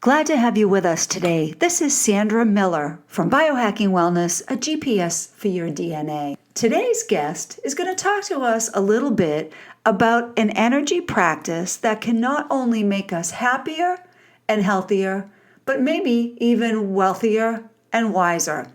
Glad to have you with us today. This is Sandra Miller from Biohacking Wellness, a GPS for your DNA. Today's guest is going to talk to us a little bit about an energy practice that can not only make us happier and healthier, but maybe even wealthier and wiser.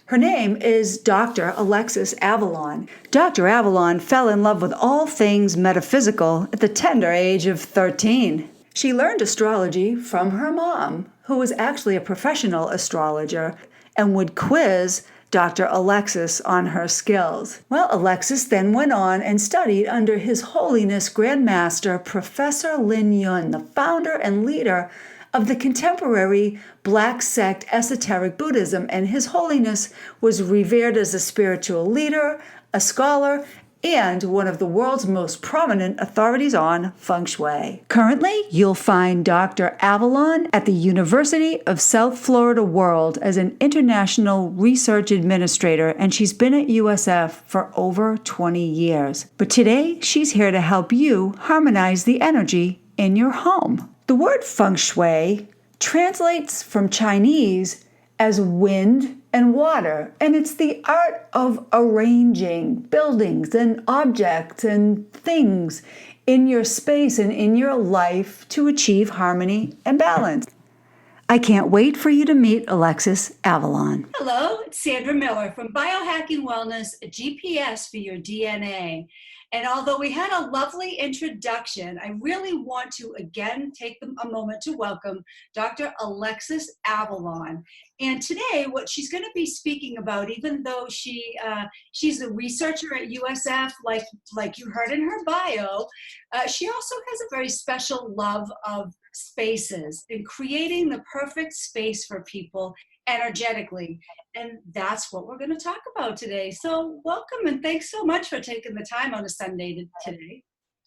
Her name is Dr. Alexxis Avalon. Dr. Avalon fell in love with all things metaphysical at the tender age of 13. She learned astrology from her mom, who was actually a professional astrologer and would quiz Dr. Alexxis on her skills. Well, Alexxis then went on and studied under His Holiness Grand Master Professor Linden, the founder and leader of the contemporary Black sect esoteric Buddhism, and His Holiness was revered as a spiritual leader, a scholar, and one of the world's most prominent authorities on Feng Shui. Currently, you'll find Dr. Avalon at the University of South Florida World as an international research administrator, and she's been at USF for over 20 years. But today, she's here to help you harmonize the energy in your home. The word Feng Shui translates from Chinese as wind and water, and it's the art of arranging buildings and objects and things in your space and in your life to achieve harmony and balance. I can't wait for you to meet Alexxis Avalon. Hello, it's Sandra Miller from Biohacking Wellness, a GPS for your DNA. And although we had a lovely introduction, I really want to again take a moment to welcome Dr. Alexxis Avalon. And today, what she's going to be speaking about, even though she's a researcher at USF, like you heard in her bio, she also has a very special love of spaces and creating the perfect space for people energetically. And that's what we're going to talk about today. So welcome and thanks so much for taking the time on a Sunday today.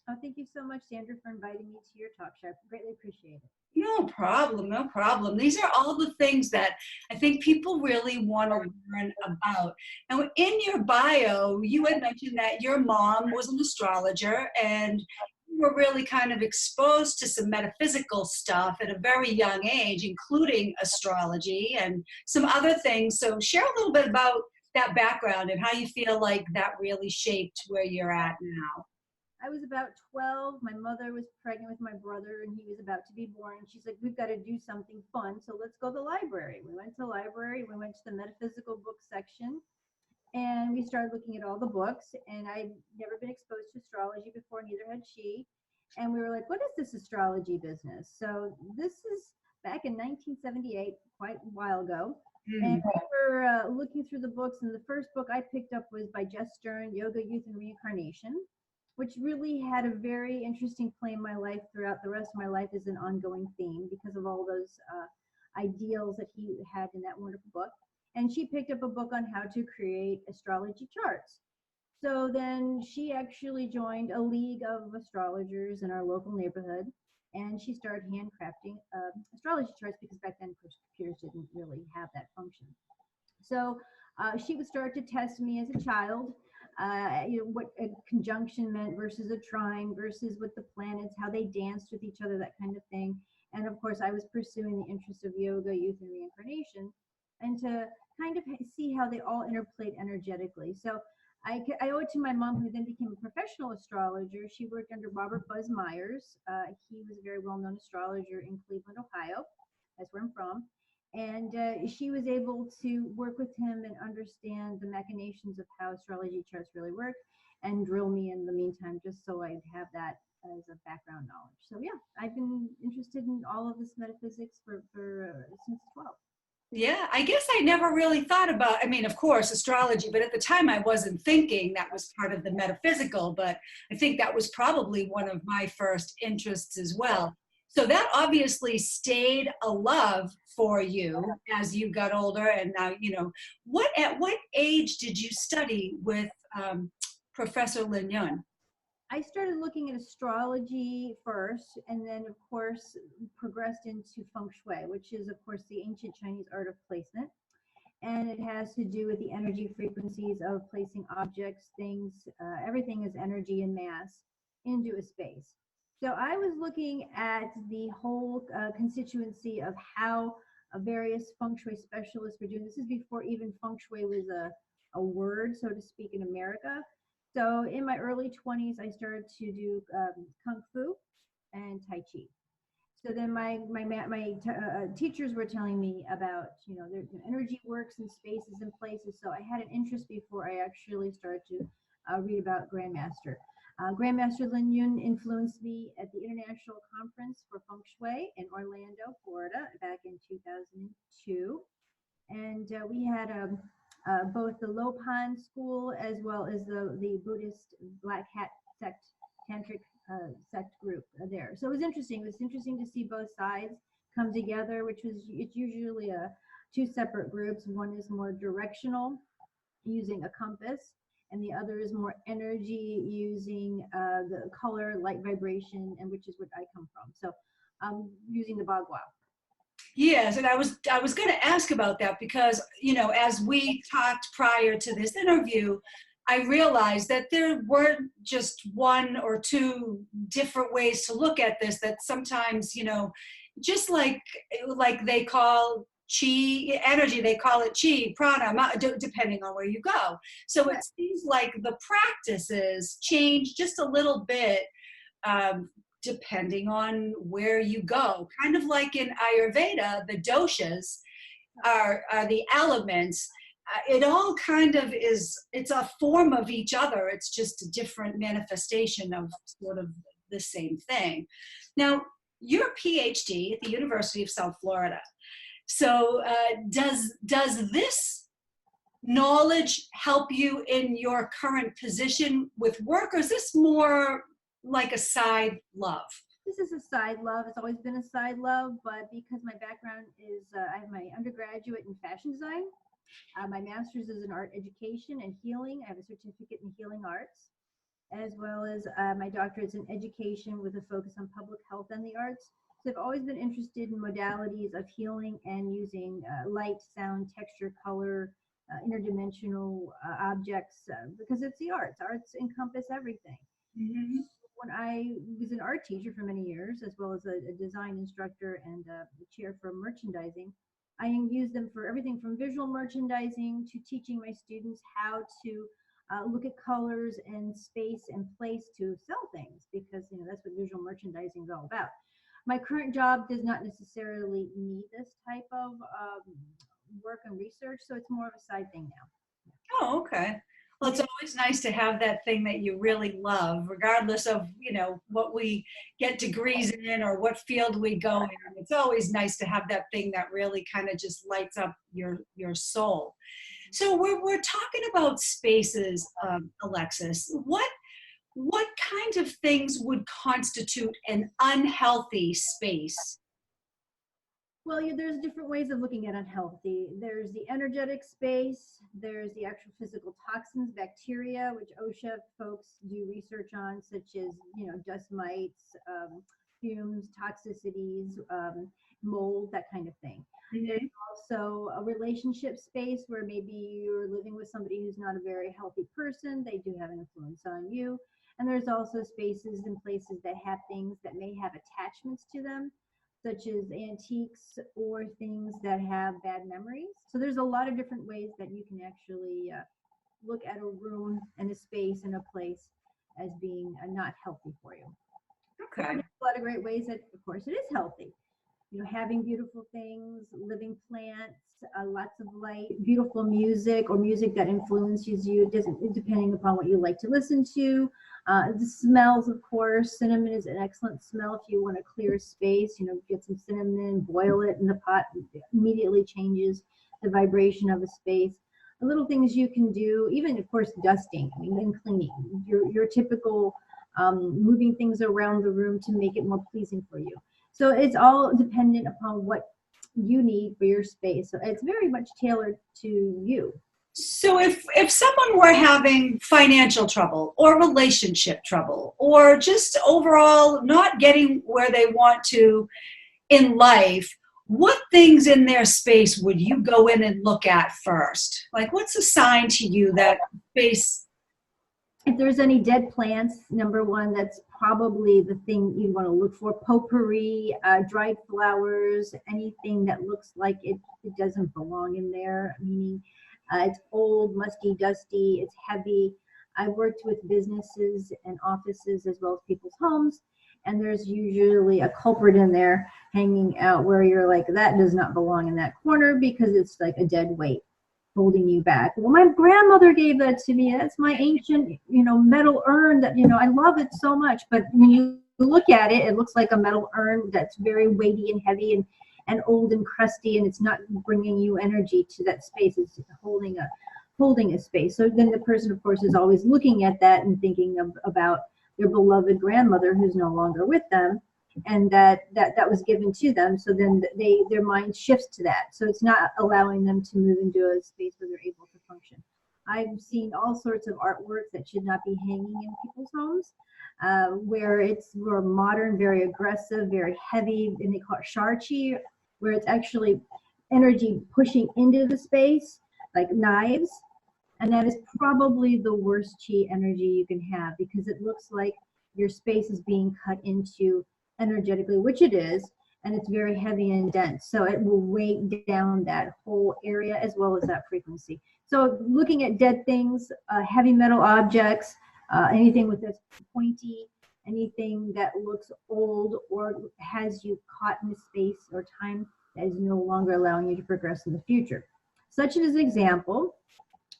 Oh, thank you so much, Sandra, for inviting me to your talk show. I greatly appreciate it. No problem, no problem. These are all the things that I think people really want to learn about. Now, in your bio, you had mentioned that your mom was an astrologer and you were really kind of exposed to some metaphysical stuff at a very young age, including astrology and some other things. So share a little bit about that background and how you feel like that really shaped where you're at now. I was about 12. My mother was pregnant with my brother and he was about to be born. And she's like, we've got to do something fun. So let's go to the library. We went to the library. We went to the metaphysical book section and we started looking at all the books. And I'd never been exposed to astrology before, neither had she. And we were like, what is this astrology business? So this is back in 1978, quite a while ago. And we were looking through the books. And the first book I picked up was by Jess Stern, Yoga, Youth, and Reincarnation, which really had a very interesting play in my life throughout the rest of my life as an ongoing theme because of all those ideals that he had in that wonderful book. And she picked up a book on how to create astrology charts. So then she actually joined a league of astrologers in our local neighborhood, and she started handcrafting astrology charts because back then computers didn't really have that function. So she would start to test me as a child, what a conjunction meant versus a trine versus what the planets, how they danced with each other, that kind of thing. And of course, I was pursuing the interest of yoga, youth, and reincarnation, and to kind of see how they all interplayed energetically. So I owe it to my mom, who then became a professional astrologer. She worked under Robert Buzz Myers. He was a very well-known astrologer in Cleveland, Ohio. That's where I'm from. And she was able to work with him and understand the machinations of how astrology charts really work and drill me in the meantime, just so I'd have that as a background knowledge. So yeah, I've been interested in all of this metaphysics for since 12. Yeah, I guess I never really thought about, I mean, of course, astrology, but at the time I wasn't thinking that was part of the metaphysical, but I think that was probably one of my first interests as well. So that obviously stayed a love for you as you got older. And now, at what age did you study with Professor Linden? I started looking at astrology first, and then, of course, progressed into Feng Shui, which is, of course, the ancient Chinese art of placement. And it has to do with the energy frequencies of placing objects, things, everything is energy and mass into a space. So I was looking at the whole constituency of how various feng shui specialists were doing. This is before even feng shui was a word, so to speak, in America. So in my early 20s, I started to do kung fu and tai chi. So then my teachers were telling me about, their energy works and spaces and places. So I had an interest before I actually started to read about Grandmaster. Grandmaster Linden influenced me at the International Conference for Feng Shui in Orlando, Florida, back in 2002. And we had both the Lopan school as well as the Buddhist Black Hat sect, tantric sect group there. So it was interesting. It was interesting to see both sides come together, it's usually two separate groups. One is more directional, using a compass, and the other is more energy, using the color, light, vibration, and which is what I come from. So using the Bagua. Yes, and I was going to ask about that because, as we talked prior to this interview, I realized that there weren't just one or two different ways to look at this, that sometimes, just like they call chi energy, they call it chi, prana, depending on where you go. So it seems like the practices change just a little bit depending on where you go. Kind of like in Ayurveda, the doshas are the elements. It all kind of it's a form of each other. It's just a different manifestation of sort of the same thing. Now, you're a PhD at the University of South Florida. So does this knowledge help you in your current position with work, or is this more like a side love? This is a side love. It's always been a side love, but because my background is, I have my undergraduate in fashion design. My master's is in art education and healing. I have a certificate in healing arts, as well as my doctorate's in education with a focus on public health and the arts. So I've always been interested in modalities of healing and using light, sound, texture, color, interdimensional objects, because it's the arts. Arts encompass everything. Mm-hmm. When I was an art teacher for many years, as well as a design instructor and a chair for merchandising, I use them for everything from visual merchandising to teaching my students how to look at colors and space and place to sell things, because that's what visual merchandising is all about. My current job does not necessarily need this type of work and research, so it's more of a side thing now. Oh, okay. Well, it's always nice to have that thing that you really love, regardless of, what we get degrees in or what field we go in. It's always nice to have that thing that really kind of just lights up your soul. So we're talking about spaces, Alexxis. What kind of things would constitute an unhealthy space? Well, there's different ways of looking at unhealthy. There's the energetic space, there's the actual physical toxins, bacteria, which OSHA folks do research on, such as, dust mites, fumes, toxicities, mold, that kind of thing. Mm-hmm. There's also a relationship space where maybe you're living with somebody who's not a very healthy person. They do have an influence on you. And there's also spaces and places that have things that may have attachments to them, such as antiques or things that have bad memories. So there's a lot of different ways that you can actually look at a room and a space and a place as being not healthy for you. Okay. There's a lot of great ways that, of course, it is healthy. Having beautiful things, living plants, lots of light, beautiful music, or music that influences you, depending upon what you like to listen to. The smells, of course. Cinnamon is an excellent smell if you want to clear space. Get some cinnamon, boil it in the pot, it immediately changes the vibration of a space. The little things you can do, even, of course, dusting, and cleaning. Your typical moving things around the room to make it more pleasing for you. So it's all dependent upon what you need for your space. So it's very much tailored to you. So if someone were having financial trouble or relationship trouble or just overall not getting where they want to in life, what things in their space would you go in and look at first? Like, what's a sign to you that space? If there's any dead plants, number one, that's probably the thing you want to look for. Potpourri, dried flowers, anything that looks like it doesn't belong in there, meaning it's old, musty, dusty, it's heavy. I've worked with businesses and offices as well as people's homes, and there's usually a culprit in there hanging out where you're like, that does not belong in that corner because it's like a dead weight holding you back. Well, my grandmother gave that to me. That's my ancient, metal urn that, I love it so much. But when you look at it, it looks like a metal urn that's very weighty and heavy and old and crusty, and it's not bringing you energy to that space. It's holding a space. So then the person, of course, is always looking at that and thinking about their beloved grandmother who's no longer with them, and that was given to them. So then their mind shifts to that. So it's not allowing them to move into a space where they're able to function. I've seen all sorts of artwork that should not be hanging in people's homes, where it's more modern, very aggressive, very heavy, and they call it sharchi, where it's actually energy pushing into the space, like knives. And that is probably the worst chi energy you can have, because it looks like your space is being cut into energetically, which it is, and it's very heavy and dense. So it will weigh down that whole area as well as that frequency. So looking at dead things, heavy metal objects, anything with this pointy, anything that looks old or has you caught in a space or time that is no longer allowing you to progress in the future. Such as an example,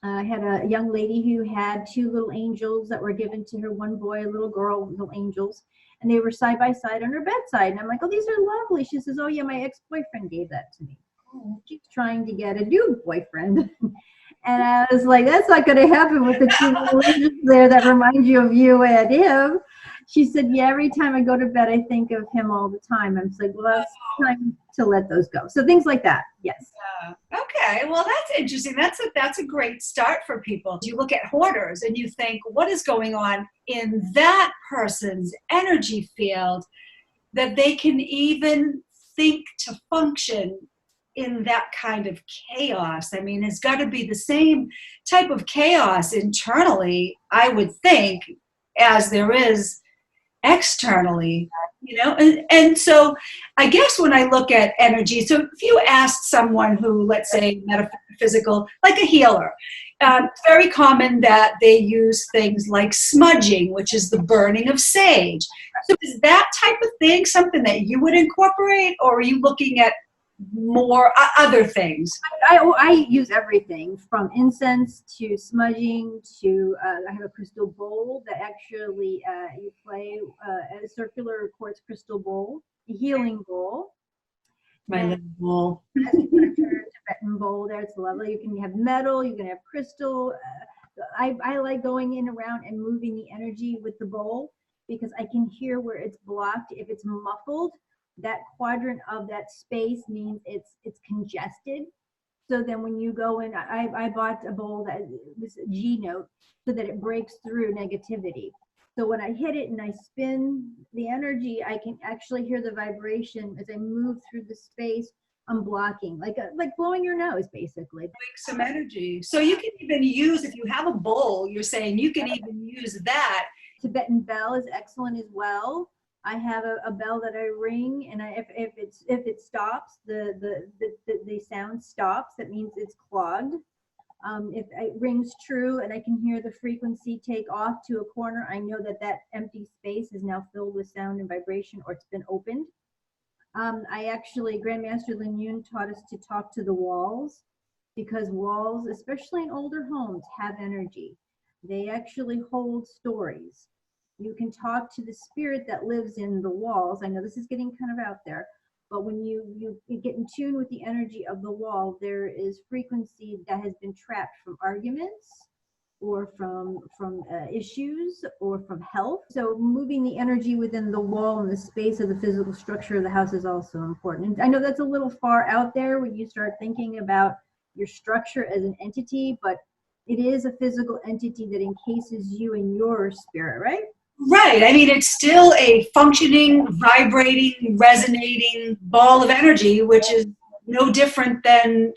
I had a young lady who had two little angels that were given to her, one boy, a little girl, little angels, and they were side by side on her bedside. And I'm like, oh, these are lovely. She says, oh, yeah, my ex-boyfriend gave that to me. Oh, she's trying to get a new boyfriend. And I was like, that's not going to happen with the two little angels there that remind you of you and him. She said, yeah, every time I go to bed, I think of him all the time. I'm just like, well, that's time to let those go. So things like that. Yes. Okay. Well, that's interesting. That's a great start for people. You look at hoarders and you think, what is going on in that person's energy field that they can even think to function in that kind of chaos? I mean, it's got to be the same type of chaos internally, I would think, as there is externally, and so I guess when I look at energy, so if you asked someone who, let's say, metaphysical, like a healer, it's very common that they use things like smudging, which is the burning of sage. So is that type of thing something that you would incorporate, or are you looking at more other things? I use everything from incense to smudging to I have a crystal bowl that actually you play a circular quartz crystal bowl, a healing bowl. My little bowl. Tibetan bowl there, it's lovely. You can have metal, you can have crystal. I like going in around and moving the energy with the bowl because I can hear where it's blocked. If it's muffled, that quadrant of that space means it's congested. So then when you go in, I bought a bowl that was a G note so that it breaks through negativity. So when I hit it and I spin the energy, I can actually hear the vibration as I move through the space. I'm blocking, like blowing your nose, basically. Make some energy. So you can even use, if you have a bowl, you're saying you can even use that. Tibetan bell is excellent as well. I have a bell that I ring, and if it stops, the sound stops. That means it's clogged. If it rings true and I can hear the frequency take off to a corner, I know that empty space is now filled with sound and vibration, or it's been opened. Grandmaster Linden taught us to talk to the walls, because walls, especially in older homes, have energy. They actually hold stories. You can talk to the spirit that lives in the walls. I know this is getting kind of out there, but when you get in tune with the energy of the wall, there is frequency that has been trapped from arguments or from issues or from health. So moving the energy within the wall and the space of the physical structure of the house is also important. And I know that's a little far out there when you start thinking about your structure as an entity, but it is a physical entity that encases you and your spirit, right? Right. I mean, it's still a functioning, vibrating, resonating ball of energy, which is no different than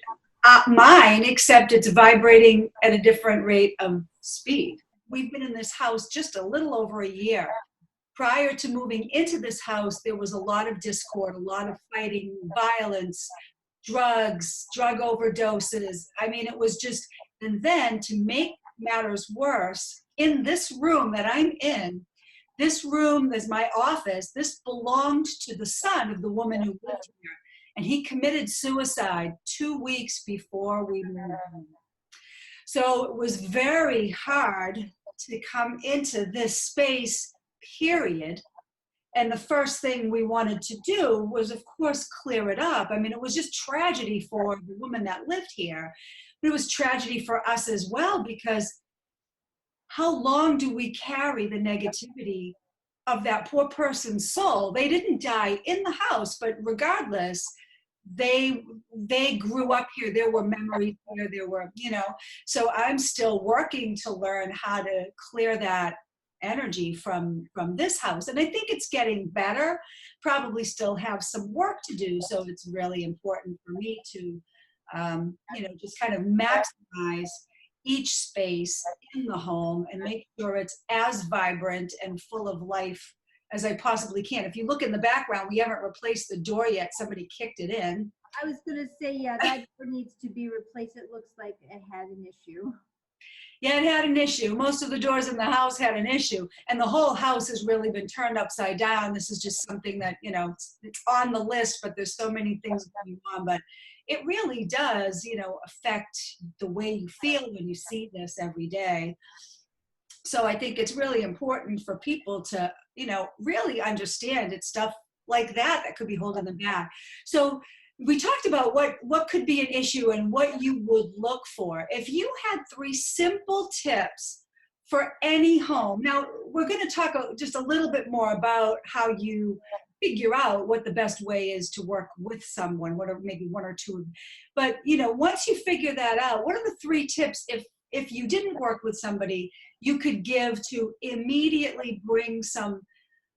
mine, except it's vibrating at a different rate of speed. We've been in this house just a little over a year. prior to moving into this house, there was a lot of discord, a lot of fighting, violence, drugs, drug overdoses. I mean, it was just, and then to make matters worse, in this room that I'm in, this room is my office. This belonged to the son of the woman who lived here. And he committed suicide 2 weeks before we moved in. So it was very hard to come into this space, period. And the first thing we wanted to do was, of course, clear it up. I mean, it was just tragedy for the woman that lived here. But it was tragedy for us as well, because how long do we carry the negativity of that poor person's soul? They didn't die in the house, but regardless, they grew up here. There were memories here. There were, so I'm still working to learn how to clear that energy from this house. And I think it's getting better, probably still have some work to do. So it's really important for me to, just kind of maximize each space in the home and make sure it's as vibrant and full of life as I possibly can. If you look in the background, we haven't replaced the door yet. Somebody kicked it in. I was going to say, yeah, that door needs to be replaced. It looks like it had an issue. Yeah, it had an issue. Most of the doors in the house had an issue, and the whole house has really been turned upside down. This is just something that, it's on the list, but there's so many things going on. But it really does, affect the way you feel when you see this every day. So I think it's really important for people to, really understand it's stuff like that could be holding them back. So we talked about what could be an issue and what you would look for. If you had 3 simple tips for any home. Now, we're going to talk just a little bit more about how you figure out what the best way is to work with someone, what are maybe 1 or 2. But, once you figure that out, what are the 3 tips if you didn't work with somebody you could give to immediately bring some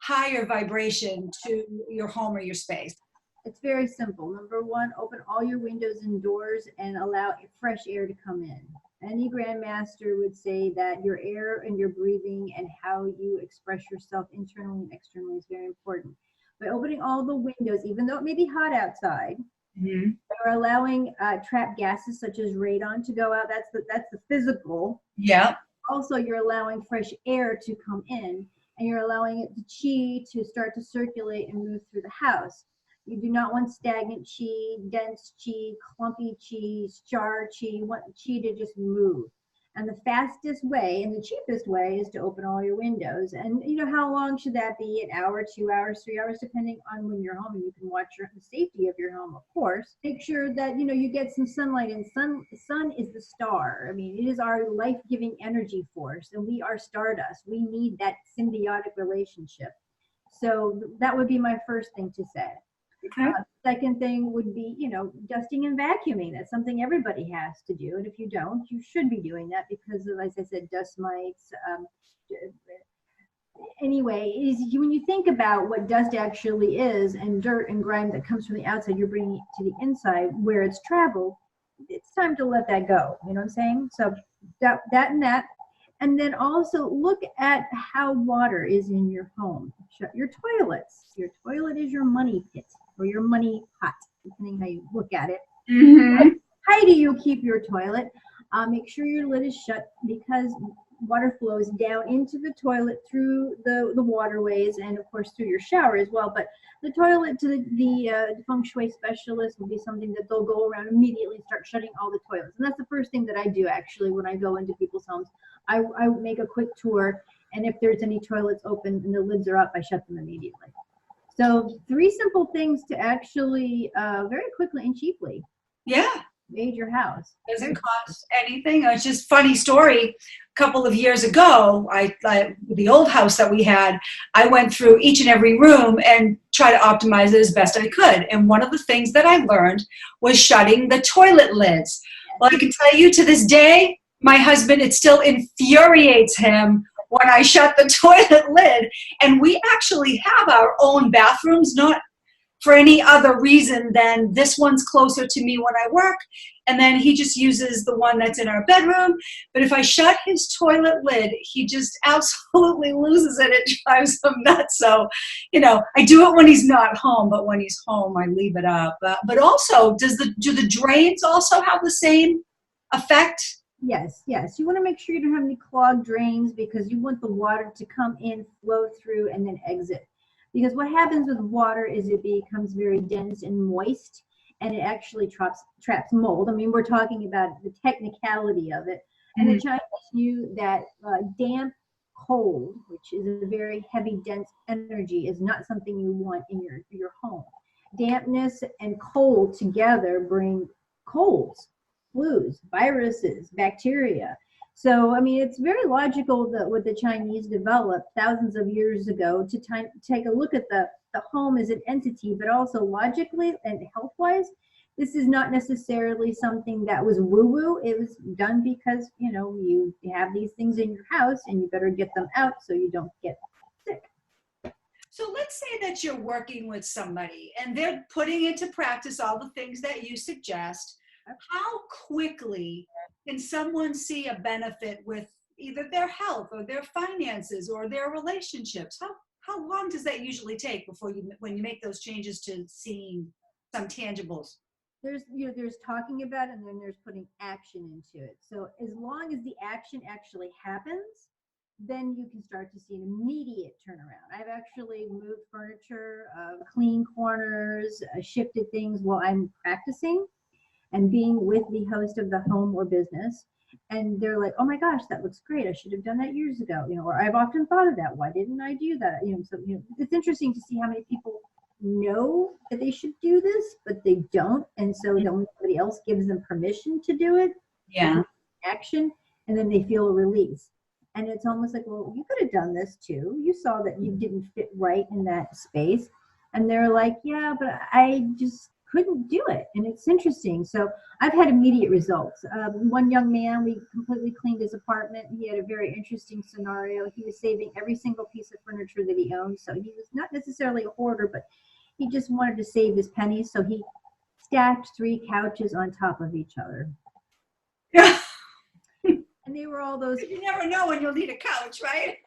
higher vibration to your home or your space? It's very simple. Number 1, open all your windows and doors and allow fresh air to come in. Any grandmaster would say that your air and your breathing and how you express yourself internally and externally is very important. By opening all the windows, even though it may be hot outside, you're allowing trapped gases such as radon to go out. That's the physical. Yeah. Also, you're allowing fresh air to come in, and you're allowing the chi to start to circulate and move through the house. You do not want stagnant chi, dense chi, clumpy chi, star chi. You want chi to just move. And the fastest way and the cheapest way is to open all your windows. And how long should that be? An hour, 2 hours, 3 hours, depending on when you're home. And you can watch the safety of your home, of course. Make sure that you get some sunlight. And sun is the star. I mean, it is our life-giving energy force, and we are stardust. We need that symbiotic relationship. So that would be my first thing to say. Okay. Second thing would be, dusting and vacuuming. That's something everybody has to do. And if you don't, you should be doing that because of, as I said, dust mites. Anyway, when you think about what dust actually is and dirt and grime that comes from the outside, you're bringing it to the inside where it's traveled. It's time to let that go. You know what I'm saying? So that and that. And then also look at how water is in your home. Shut your toilets. Your toilet is your money pit or your money pot, depending how you look at it. How do you keep your toilet? Make sure your lid is shut because water flows down into the toilet through the waterways and, of course, through your shower as well. But the toilet, to the Feng Shui specialist, will be something that they'll go around immediately and start shutting all the toilets. And that's the first thing that I do, actually, when I go into people's homes. I make a quick tour, and if there's any toilets open and the lids are up, I shut them immediately. So 3 simple things to actually very quickly and cheaply made your house. Doesn't cost anything. It's just funny story. A couple of years ago, the old house that we had, I went through each and every room and tried to optimize it as best I could. And one of the things that I learned was shutting the toilet lids. Well, I can tell you to this day, my husband, it still infuriates him when I shut the toilet lid. And we actually have our own bathrooms, not for any other reason than this one's closer to me when I work, and then he just uses the one that's in our bedroom. But if I shut his toilet lid, he just absolutely loses it. It drives him nuts. So, I do it when he's not home, but when he's home, I leave it up. But also, do the drains also have the same effect? Yes, yes. You want to make sure you don't have any clogged drains because you want the water to come in, flow through, and then exit. Because what happens with water is it becomes very dense and moist, and it actually traps mold. I mean, we're talking about the technicality of it. And the Chinese knew that damp, cold, which is a very heavy, dense energy, is not something you want in your home. Dampness and cold together bring colds, flus, viruses, bacteria. So, I mean, it's very logical that what the Chinese developed thousands of years ago to take a look at the home as an entity, but also logically and health-wise, this is not necessarily something that was woo-woo. It was done because, you have these things in your house and you better get them out so you don't get sick. So let's say that you're working with somebody and they're putting into practice all the things that you suggest. How quickly can someone see a benefit with either their health or their finances or their relationships? How long does that usually take before when you make those changes to seeing some tangibles? There's talking about it, and then there's putting action into it. So as long as the action actually happens, then you can start to see an immediate turnaround. I've actually moved furniture, cleaned corners, shifted things while I'm practicing and being with the host of the home or business. And they're like, oh my gosh, that looks great. I should have done that years ago. Or I've often thought of that. Why didn't I do that? So it's interesting to see how many people know that they should do this, but they don't. And so then when somebody else gives them permission to do it, Yeah. action, and then they feel a release. And it's almost like, well, you could have done this too. You saw that you didn't fit right in that space. And they're like, yeah, but I just couldn't do it. And it's interesting. So I've had immediate results. One young man, we completely cleaned his apartment. He had a very interesting scenario. He was saving every single piece of furniture that he owned. So he was not necessarily a hoarder, but he just wanted to save his pennies. So he stacked 3 couches on top of each other. And they were all those. You never know when you'll need a couch, right?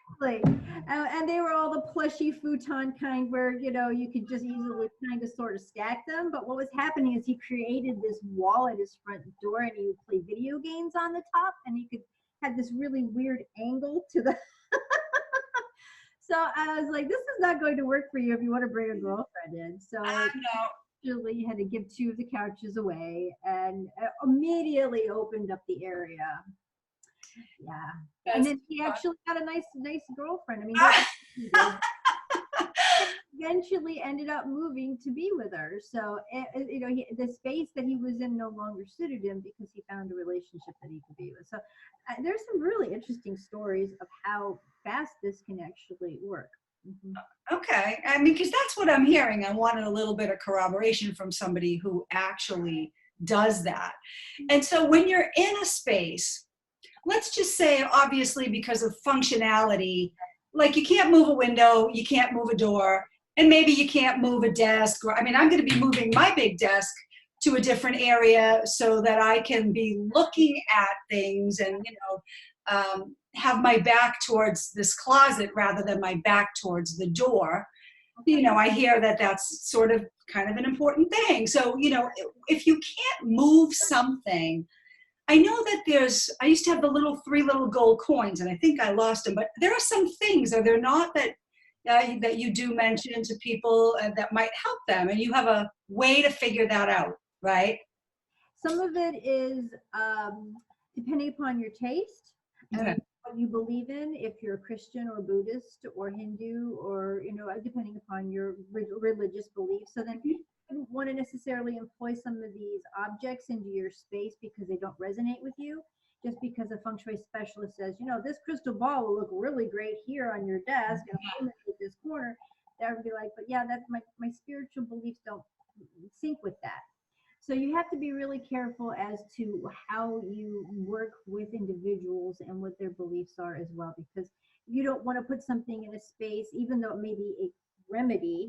And they were all the plushy futon kind where, you could just easily kind of sort of stack them. But what was happening is he created this wall at his front door and he would play video games on the top and he could have this really weird angle to the. So I was like, this is not going to work for you if you want to bring a girlfriend in. So No. Julie had to give 2 of the couches away and immediately opened up the area. Yeah. And then he actually got a nice girlfriend. I mean, eventually ended up moving to be with her. So, the space that he was in no longer suited him because he found a relationship that he could be with. So there's some really interesting stories of how fast this can actually work. Mm-hmm. Okay. I mean, because that's what I'm hearing. I wanted a little bit of corroboration from somebody who actually does that. And so when you're in a space, let's just say, obviously, because of functionality, like you can't move a window, you can't move a door, and maybe you can't move a desk. Or, I mean, I'm going to be moving my big desk to a different area so that I can be looking at things and, have my back towards this closet rather than my back towards the door. I hear that that's sort of kind of an important thing. So, if you can't move something, I know that I used to have the 3 little gold coins, and I think I lost them, but there are some things, are there not, that you do mention to people that might help them, and you have a way to figure that out, right? Some of it is depending upon your taste, Okay. what you believe in, if you're Christian or Buddhist or Hindu or, depending upon your religious beliefs. So then you don't want to necessarily employ some of these objects into your space because they don't resonate with you. Just because a Feng Shui specialist says, this crystal ball will look really great here on your desk and illuminate this corner, that would be like, but yeah, that's my spiritual beliefs don't sync with that. So you have to be really careful as to how you work with individuals and what their beliefs are as well, because you don't want to put something in a space, even though it may be a remedy,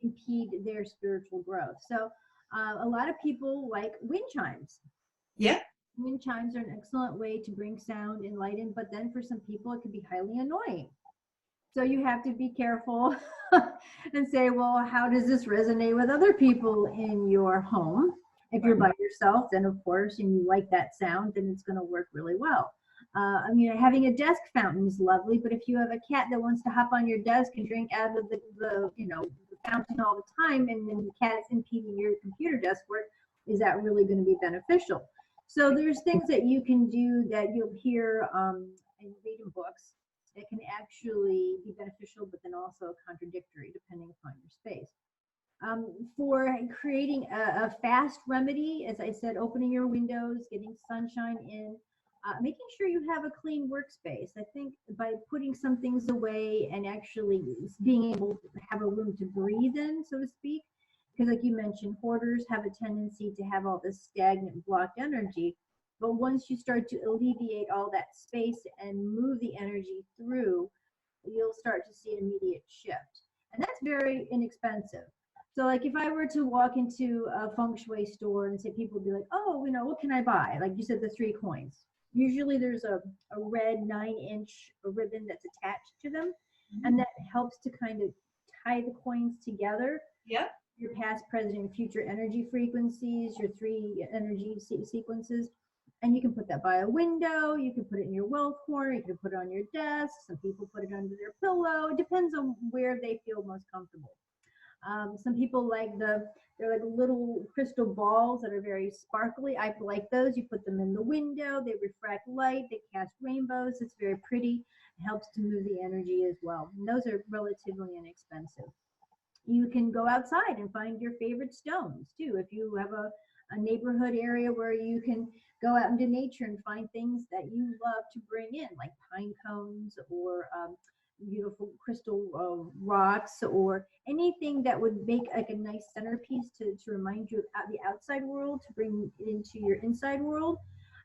impede their spiritual growth. So A lot of people like wind chimes. Yeah. Wind chimes are an excellent way to bring sound and light in, but then for some people it can be highly annoying. So you have to be careful and say, well, how does this resonate with other people in your home? If you're by yourself, then of course, and you like that sound, then it's going to work really well. I mean, having a desk fountain is lovely, but if you have a cat that wants to hop on your desk and drink out of the fountain all the time, and then the cat is impeding your computer desk work, is that really going to be beneficial? So there's things that you can do that you'll hear and read in books that can actually be beneficial, but then also contradictory depending upon your space. For creating a fast remedy, as I said, opening your windows, getting sunshine in, making sure you have a clean workspace. I think by putting some things away and actually being able to have a room to breathe in, so to speak, because like you mentioned, hoarders have a tendency to have all this stagnant blocked energy. But once you start to alleviate all that space and move the energy through, you'll start to see an immediate shift. And that's very inexpensive. So like if I were to walk into a Feng Shui store and say, people would be like, oh, what can I buy? Like you said, the 3 coins. Usually there's a red 9-inch ribbon that's attached to them. And that helps to kind of tie the coins together. Yeah. Your past, present, and future energy frequencies, your 3 energy sequences. And you can put that by a window, you can put it in your wealth corner, you can put it on your desk, some people put it under their pillow. It depends on where they feel most comfortable. Some people they're like little crystal balls that are very sparkly. I like those. You put them in the window, they refract light, they cast rainbows. It's very pretty. It helps to move the energy as well. And those are relatively inexpensive. You can go outside and find your favorite stones too. If you have a neighborhood area where you can go out into nature and find things that you love to bring in, like pine cones or beautiful crystal rocks, or anything that would make like a nice centerpiece to remind you of the outside world, to bring it into your inside world.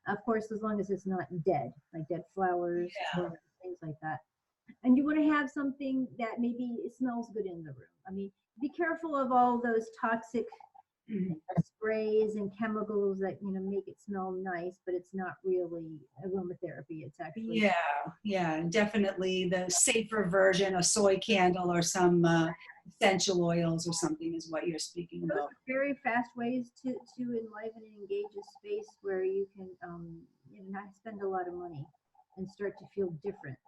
Of course, as long as it's not dead, like dead flowers, or things like that. And you want to have something that maybe it smells good in the room. I mean, be careful of all those toxic sprays and chemicals that make it smell nice, but it's not really aromatherapy. It's actually Definitely the safer version, a soy candle or some essential oils or something is what you're speaking those about. are very fast ways to enliven and engage a space where you can not spend a lot of money and start to feel different.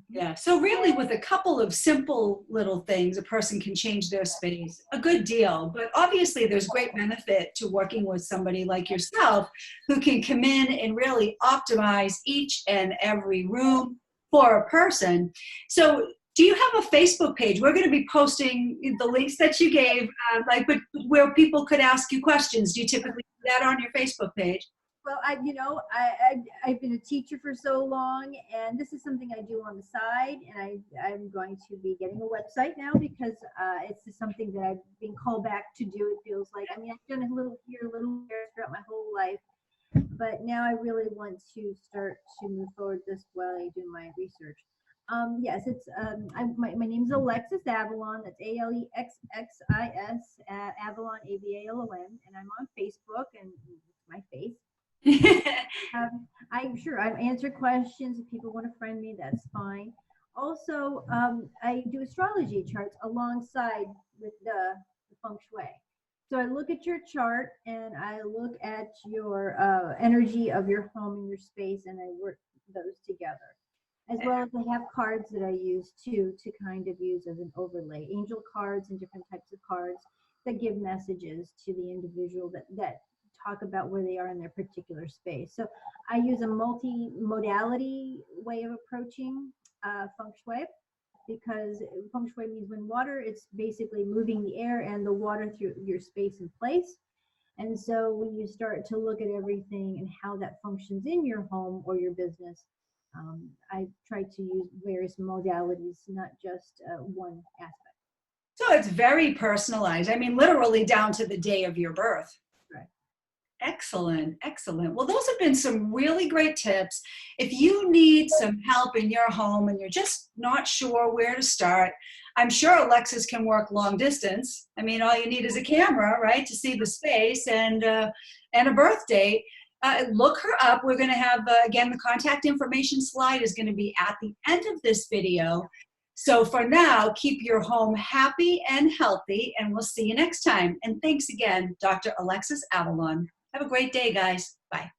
Yeah, so really with a couple of simple little things, a person can change their space a good deal. But obviously there's great benefit to working with somebody like yourself who can come in and really optimize each and every room for a person. So do you have a Facebook page? We're going to be posting the links that you gave, but where people could ask you questions. Do you typically do that on your Facebook page? Well, I've been a teacher for so long, and this is something I do on the side, and I'm going to be getting a website now because it's just something that I've been called back to do. It feels like, I've done a little here, a little there throughout my whole life, but now I really want to start to move forward this while I do my research. Yes, it's my name's Alexxis Avalon. That's Alexxis Avalon Avalon, and I'm on Facebook, and it's my face. I'm sure I've answered questions. If people want to friend me, that's fine. Also, I do astrology charts alongside with the Feng Shui. So I look at your chart and I look at your energy of your home and your space, and I work those together. As well as I have cards that I use too, to kind of use as an overlay. Angel cards and different types of cards that give messages to the individual that talk about where they are in their particular space. So I use a multi-modality way of approaching Feng Shui, because Feng Shui means when water, it's basically moving the air and the water through your space and place. And so when you start to look at everything and how that functions in your home or your business, I try to use various modalities, not just one aspect. So it's very personalized. Literally down to the day of your birth. Right. Excellent, excellent. Well, those have been some really great tips. If you need some help in your home and you're just not sure where to start, I'm sure Alexxis can work long distance. I mean, all you need is a camera, right, to see the space and a birth date. Look her up. We're going to have, again, the contact information slide is going to be at the end of this video. So for now, keep your home happy and healthy, and we'll see you next time. And thanks again, Dr. Alexxis Avalon. Have a great day, guys. Bye.